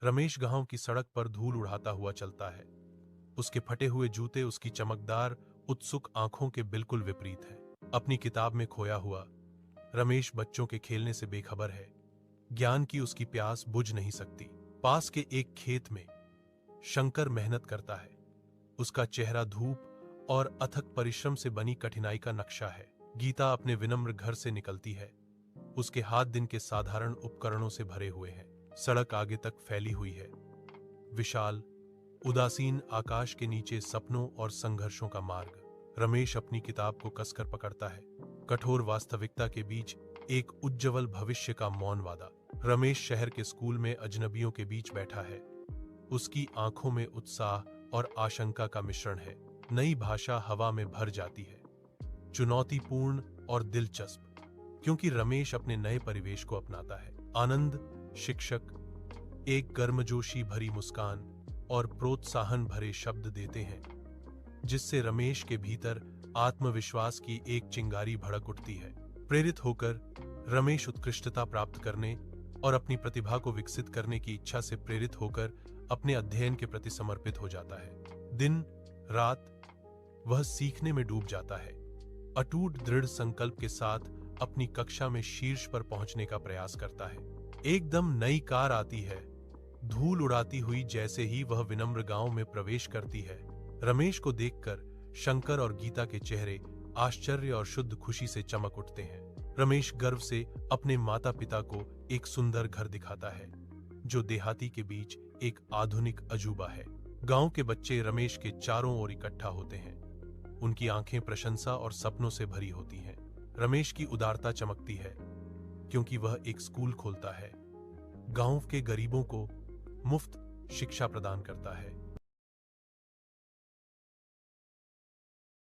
रमेश गांव की सड़क पर धूल उड़ाता हुआ चलता है। उसके फटे हुए जूते उसकी चमकदार, उत्सुक आंखों के बिल्कुल विपरीत हैं। अपनी किताब में खोया हुआ रमेश बच्चों के खेलने से बेखबर है। ज्ञान की उसकी प्यास बुझ नहीं सकती। पास के एक खेत में शंकर मेहनत करता है। उसका चेहरा धूप और अथक परिश्रम से बनी कठिनाई का नक्शा है। गीता अपने विनम्र घर से निकलती है। उसके हाथ दिन के साधारण उपकरणों से भरे हुए हैं। सड़क आगे तक फैली हुई है। विशाल, उदासीन आकाश के नीचे सपनों और संघर्षों का मार्ग। रमेश अपनी किताब को कसकर पकड़ता है। कठोर वास्तविकता के बीच एक उज्जवल भविष्य का मौन वादा। रमेश शहर के स्कूल में अजनबियों के बीच बैठा है। उसकी आंखों में उत्साह और आशंका का मिश्रण है। नई भाषा हवा में भर जाती है, चुनौतीपूर्ण और दिलचस्प, क्योंकि रमेश अपने नए परिवेश को अपनाता है। आनंद, शिक्षक एक गर्मजोशी भरी मुस्कान और प्रोत्साहन भरे शब्द देते हैं, जिससे रमेश के भीतर आत्मविश्वास की एक चिंगारी भड़क उठती है। प्रेरित होकर रमेश उत्कृष्टता प्राप्त करने और अपनी प्रतिभा को विकसित करने की इच्छा से प्रेरित होकर अपने अध्ययन के प्रति समर्पित हो जाता है। दिन रात वह सीखने में डूब जाता है, अटूट दृढ़ संकल्प के साथ अपनी कक्षा में शीर्ष पर पहुंचने का प्रयास करता है। एकदम नई कार आती है, धूल उड़ाती हुई। जैसे ही वह विनम्र गांव में प्रवेश करती है, रमेश को देखकर शंकर और गीता के चेहरे आश्चर्य और शुद्ध खुशी से चमक उठते हैं। रमेश गर्व से अपने माता पिता को एक सुंदर घर दिखाता है, जो देहाती के बीच एक आधुनिक अजूबा है। गांव के बच्चे रमेश के चारों ओर इकट्ठा होते हैं। उनकी आंखें प्रशंसा और सपनों से भरी होती हैं। रमेश की उदारता चमकती है, क्योंकि वह एक स्कूल खोलता है, गांव के गरीबों को मुफ्त शिक्षा प्रदान करता है